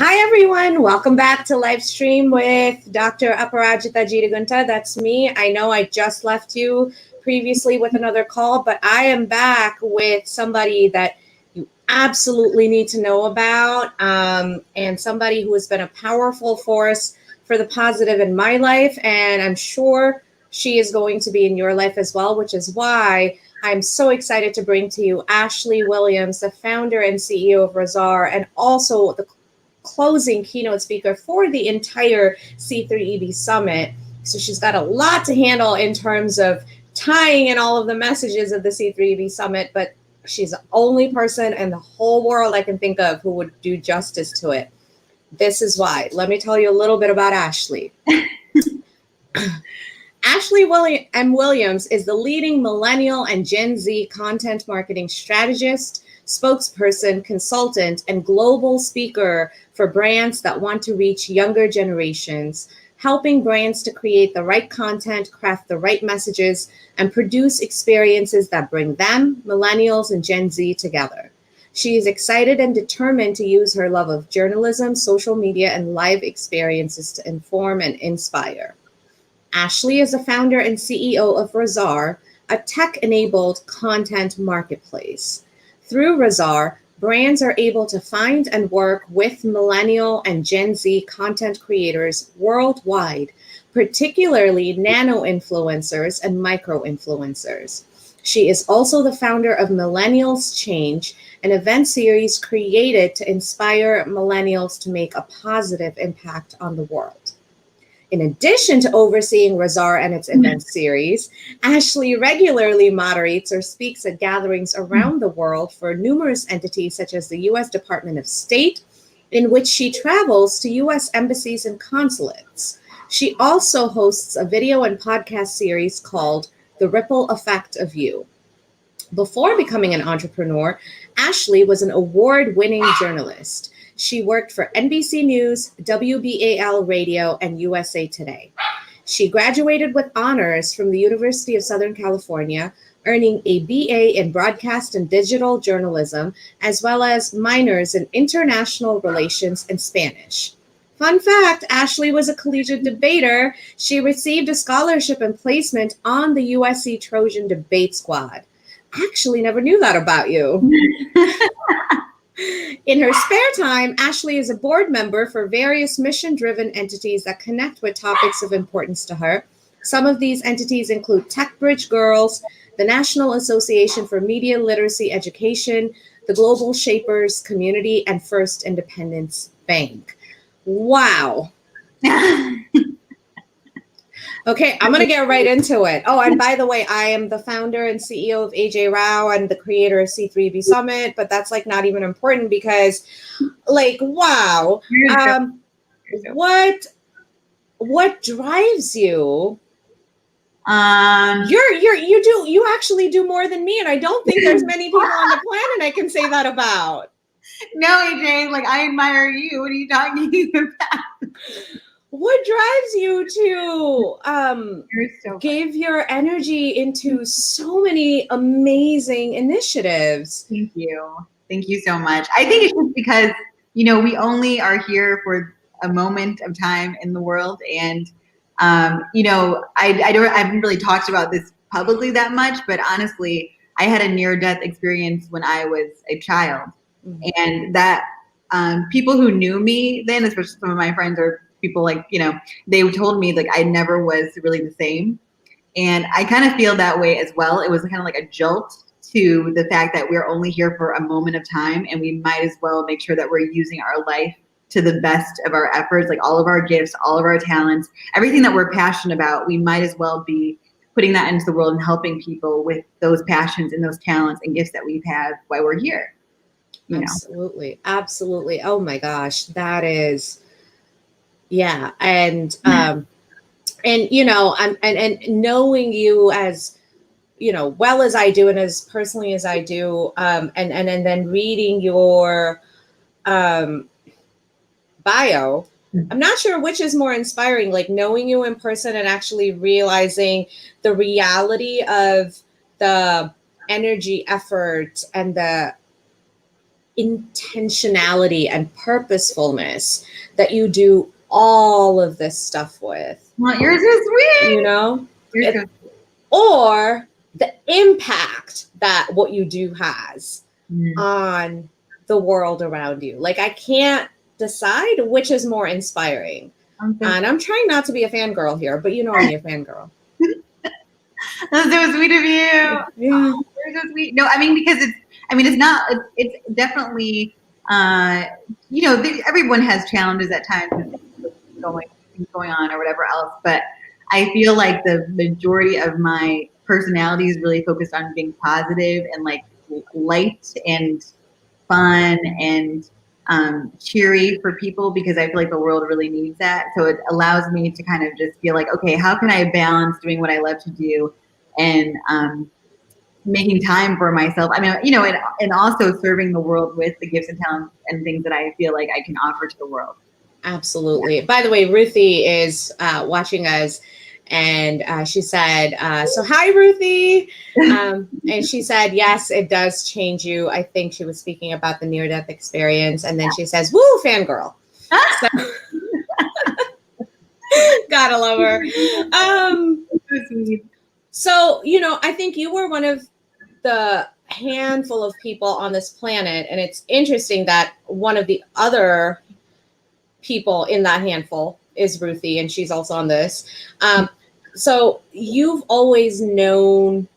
Hi, everyone. Welcome back to live stream with Dr. Aparajita Jitagunta. That's me. I know I just left you previously with another call, but I am back with somebody that you absolutely need to know about, and somebody who has been a powerful force for the positive in my life, and I'm sure she is going to be in your life as well, which is why I'm so excited to bring to you Ashley Williams, the founder and CEO of Rizzarr, and also the closing keynote speaker for the entire C3EB Summit. So she's got a lot to handle in terms of tying in all of the messages of the C3EB Summit, but she's the only person in the whole world I can think of who would do justice to it. This is why. Let me tell you a little bit about Ashley. Ashley Williams is the leading millennial and Gen Z content marketing strategist, spokesperson, consultant, and global speaker for brands that want to reach younger generations, helping brands to create the right content, craft the right messages, and produce experiences that bring them, millennials and Gen Z, together. She is excited and determined to use her love of journalism, social media, and live experiences to inform and inspire. Ashley is the founder and CEO of Rizzarr, a tech-enabled content marketplace. Through Rizzarr, brands are able to find and work with millennial and Gen Z content creators worldwide, particularly nano-influencers and micro-influencers. She is also the founder of Millennials Change, an event series created to inspire millennials to make a positive impact on the world. In addition to overseeing Rizzarr and its event series, Ashley regularly moderates or speaks at gatherings around the world for numerous entities such as the U.S. Department of State, in which she travels to U.S. embassies and consulates. She also hosts a video and podcast series called The Ripple Effect of You. Before becoming an entrepreneur, Ashley was an award-winning journalist. She worked for NBC News, WBAL Radio, and USA Today. She graduated with honors from the University of Southern California, earning a BA in Broadcast and Digital Journalism, as well as minors in International Relations and Spanish. Fun fact, Ashley was a collegiate debater. She received a scholarship and placement on the USC Trojan Debate Squad. Actually, never knew that about you. In her spare time, Ashley is a board member for various mission-driven entities that connect with topics of importance to her. Some of these entities include TechBridge Girls, the National Association for Media Literacy Education, the Global Shapers Community, and First Independence Bank. Wow. Okay, I'm going to get right into it. Oh, and by the way, I am the founder and CEO of AJ Rao and the creator of C3B Summit, but that's like not even important because like, wow. What drives you? You actually do more than me, and I don't think there's many people on the planet I can say that about. No, AJ, like I admire you. What are you talking about? What drives you to give your energy into so many amazing initiatives? Thank you. Thank you so much. I think it's just because, we only are here for a moment of time in the world. And, I haven't really talked about this publicly that much, but honestly, I had a near-death experience when I was a child. Mm-hmm. And that people who knew me then, especially some of my friends or people they told me like I never was really the same. And I kind of feel that way as well. It was kind of like a jolt to the fact that we're only here for a moment of time and we might as well make sure that we're using our life to the best of our efforts, like all of our gifts, all of our talents, everything that we're passionate about, we might as well be putting that into the world and helping people with those passions and those talents and gifts that we've had while we're here. Absolutely. Absolutely. Oh my gosh. That is, yeah. And knowing you as, well as I do and as personally as I do, and then reading your bio, I'm not sure which is more inspiring, like knowing you in person and actually realizing the reality of the energy, effort, and the intentionality and purposefulness that you do all of this stuff with, Well, you're so sweet. you know, You're so or the impact that what you do has sweet. on the world around you. Like, I can't decide which is more inspiring. And I'm trying not to be a fangirl here, but you know I'm a fangirl. That's so sweet of you. Yeah. Oh, you're so sweet. No, I mean, because it's not, it's definitely, everyone has challenges at times with things going on or whatever else. But I feel like the majority of my personality is really focused on being positive and like light and fun and cheery for people, because I feel like the world really needs that. So it allows me to kind of just feel like, okay, how can I balance doing what I love to do and making time for myself? I mean, and also serving the world with the gifts and talents and things that I feel like I can offer to the world. Absolutely. Yeah. By the way, Ruthie is watching us, and she said, so hi, Ruthie. And she said, yes, it does change you. I think she was speaking about the near-death experience. And then she says, woo, fangirl. So, gotta love her. So, I think you were one of the handful of people on this planet. And it's interesting that one of the other people in that handful is Ruthie, and she's also on this. So you've always known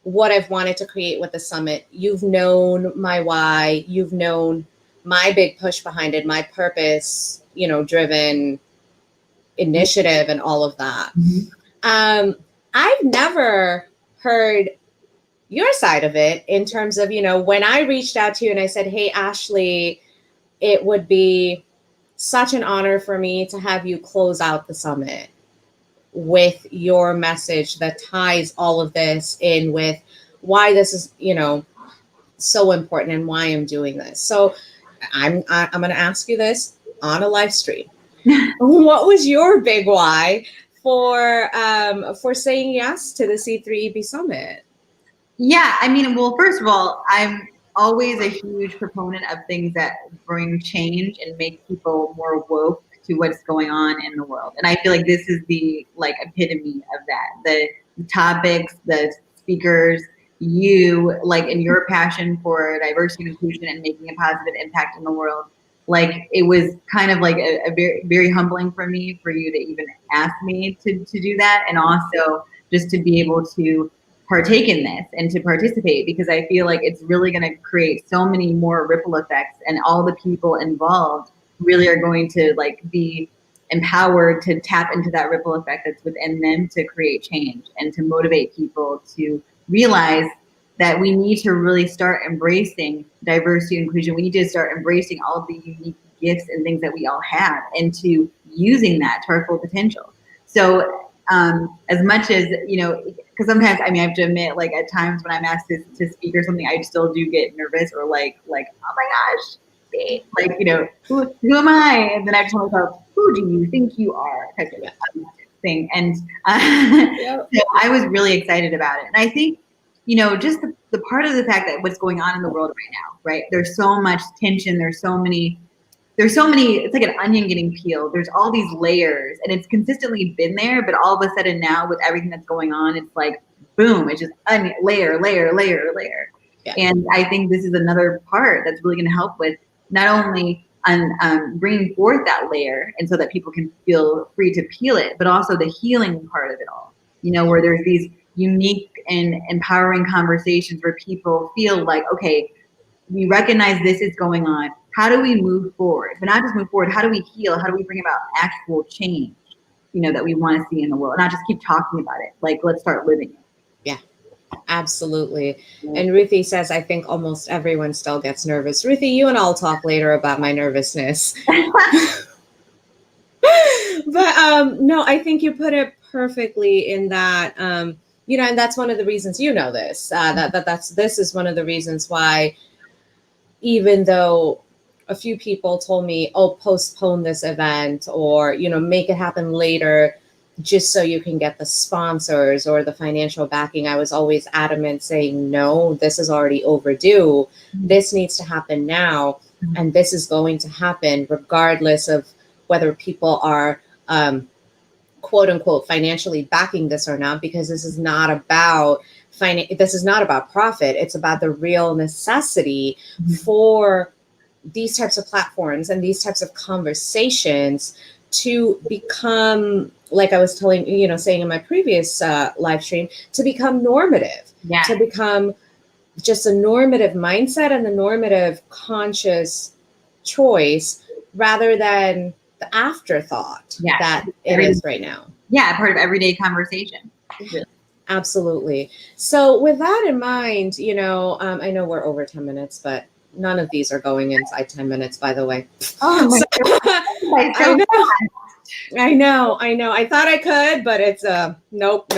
what I've wanted to create with the summit. You've known my why. You've known my big push behind it, my purpose, driven initiative and all of that. Mm-hmm. I've never heard your side of it in terms of, when I reached out to you and I said, hey, Ashley, it would be such an honor for me to have you close out the summit with your message that ties all of this in with why this is, so important and why I'm doing this. So I'm going to ask you this on a live stream. What was your big why for saying yes to the C3EB Summit? Yeah, I mean, well, first of all, I'm always a huge proponent of things that bring change and make people more woke to what's going on in the world. And I feel like this is the epitome of that. The topics, the speakers, you and your passion for diversity and inclusion and making a positive impact in the world. It was kind of a very, very humbling for me for you to even ask me to do that, and also just to be able to partake in this and to participate, because I feel like it's really going to create so many more ripple effects, and all the people involved really are going to be empowered to tap into that ripple effect that's within them to create change and to motivate people to realize that we need to really start embracing diversity and inclusion. We need to start embracing all of the unique gifts and things that we all have, and to using that to our full potential. So as much as, because sometimes, I have to admit, at times when I'm asked to speak or something, I still do get nervous, or oh my gosh, who am I? And then I tell myself, who do you think you are? Type of thing. And so I was really excited about it. And I think, just the part of the fact that what's going on in the world right now, right? There's so much tension. There's so many, it's like an onion getting peeled. There's all these layers, and it's consistently been there, but all of a sudden now with everything that's going on, it's like, boom, it's just onion, layer. Yeah. And I think this is another part that's really going to help with not only on bringing forth that layer, and so that people can feel free to peel it, but also the healing part of it all, where there's these unique and empowering conversations where people feel like, okay, we recognize this is going on. How do we move forward? But not just move forward, how do we heal? How do we bring about actual change, that we want to see in the world? Not just keep talking about it. Let's start living it. Yeah, absolutely. Yeah. And Ruthie says, I think almost everyone still gets nervous. Ruthie, you and I'll talk later about my nervousness. But no, I think you put it perfectly in that, and that's one of the reasons, this, this is one of the reasons why, even though a few people told me, oh, postpone this event, or, make it happen later, just so you can get the sponsors or the financial backing. I was always adamant saying, no, this is already overdue. This needs to happen now. And this is going to happen regardless of whether people are quote unquote financially backing this or not, because this is not about this is not about profit. It's about the real necessity for these types of platforms and these types of conversations to become, like I was saying in my previous live stream, to become normative, to become just a normative mindset and the normative conscious choice rather than the afterthought that it is right now. Yeah, part of everyday conversation. Really. Absolutely. So with that in mind, I know we're over 10 minutes, but none of these are going inside 10 minutes, by the way. Oh my God. I know. I thought I could, but it's nope.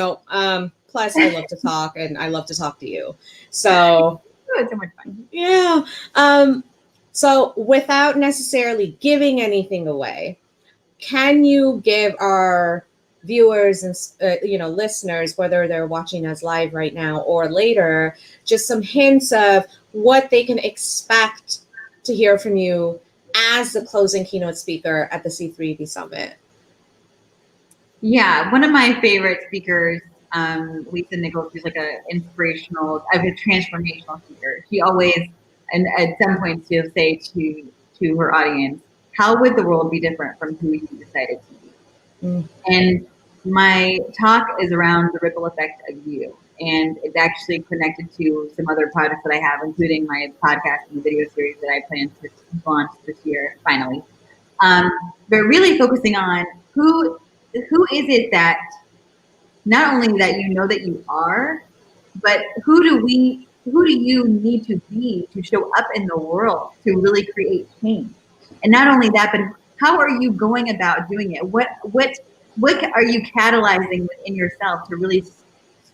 Plus I love to talk and I love to talk to you. So it's so much fun. Yeah. So without necessarily giving anything away, can you give our viewers and listeners, whether they're watching us live right now or later, just some hints of what they can expect to hear from you as the closing keynote speaker at the C3EB Summit? Yeah, one of my favorite speakers, Lisa Nichols, who's like a transformational speaker. She always, and at some point, she'll say to her audience, "How would the world be different from who you decided to be?" And my talk is around the ripple effect of you, and it's actually connected to some other projects that I have, including my podcast and the video series that I plan to launch this year, finally. But really focusing on who is it that not only that you know that you are, but who do you need to be to show up in the world to really create change? And not only that, but how are you going about doing it? What are you catalyzing within yourself to really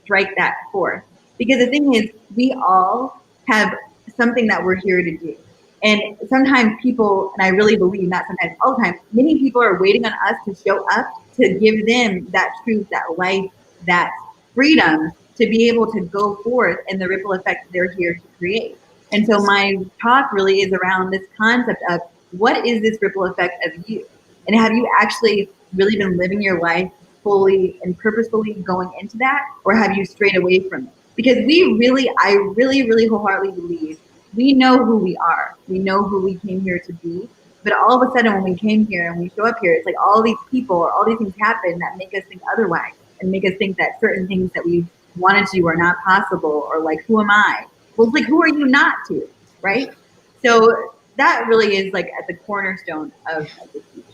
strike that forth? Because the thing is, we all have something that we're here to do. And sometimes people, and I really believe, not sometimes, all the time, many people are waiting on us to show up to give them that truth, that life, that freedom to be able to go forth and the ripple effect they're here to create. And so my talk really is around this concept of what is this ripple effect of you? And have you actually really been living your life fully and purposefully going into that? Or have you strayed away from it? Because I really wholeheartedly believe we know who we are. We know who we came here to be. But all of a sudden when we came here and we show up here, it's like all these people or all these things happen that make us think otherwise and make us think that certain things that we wanted to are not possible, or like, who am I? Well, it's like, who are you not to, right? So that really is like at the cornerstone of the speech.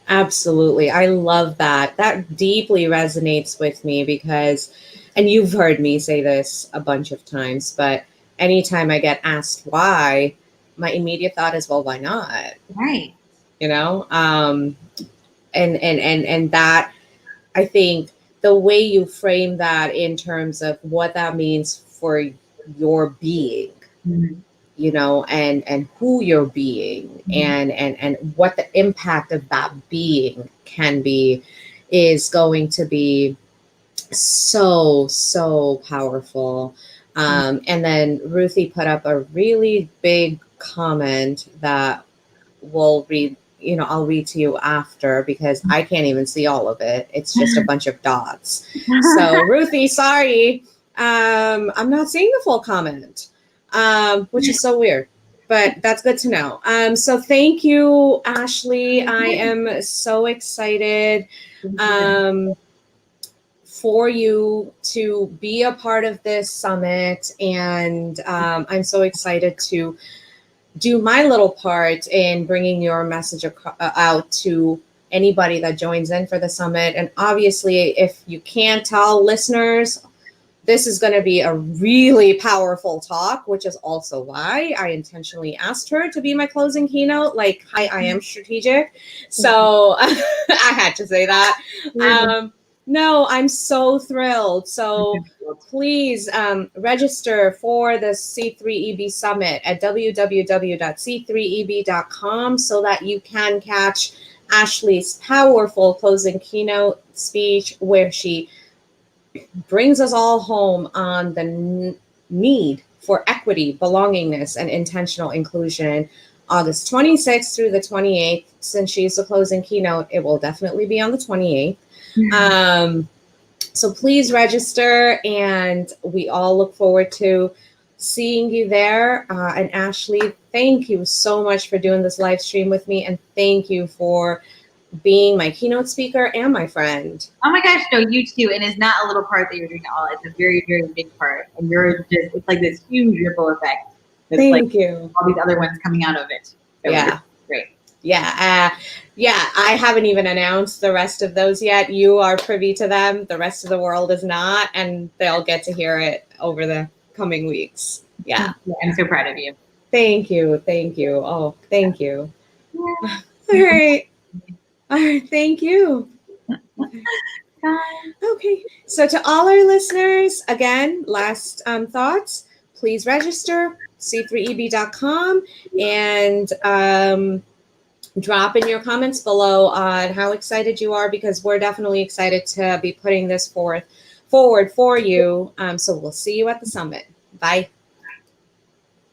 Absolutely. I love that. That deeply resonates with me because, and you've heard me say this a bunch of times, but anytime I get asked why, my immediate thought is, well, why not? Right. And that, I think the way you frame that in terms of what that means for your being, and who you're being, and what the impact of that being can be, is going to be so powerful. And then Ruthie put up a really big comment that we'll read. I'll read to you after because I can't even see all of it. It's just a bunch of dots. So Ruthie, sorry. I'm not seeing the full comment, which is so weird, but that's good to know. So thank you, Ashley. I am so excited for you to be a part of this summit. And I'm so excited to do my little part in bringing your message out to anybody that joins in for the summit. And obviously, if you can't tell, listeners, this is going to be a really powerful talk, which is also why I intentionally asked her to be my closing keynote. Like, I am strategic. So I had to say that. No, I'm so thrilled. So please register for the C3EB Summit at www.c3eb.com so that you can catch Ashley's powerful closing keynote speech, where she brings us all home on the need for equity, belongingness, and intentional inclusion. August 26th through the 28th. Since she's the closing keynote, it will definitely be on the 28th. So please register, and we all look forward to seeing you there. And Ashley, thank you so much for doing this live stream with me, and thank you for being my keynote speaker and my friend. Oh my gosh, no, you too. And it's not a little part that you're doing at all. It's a very, very big part. And you're just, it's like this huge ripple effect. Thank you. All these other ones coming out of it. So yeah. Great. Yeah. I haven't even announced the rest of those yet. You are privy to them. The rest of the world is not, and they'll get to hear it over the coming weeks. Yeah. I'm so proud of you. Thank you. Oh, thank you. Yeah. All right. Thank you. Bye. Okay. So to all our listeners, again, last thoughts, please register c3eb.com and drop in your comments below on how excited you are, because we're definitely excited to be putting this forward for you. So we'll see you at the summit. Bye.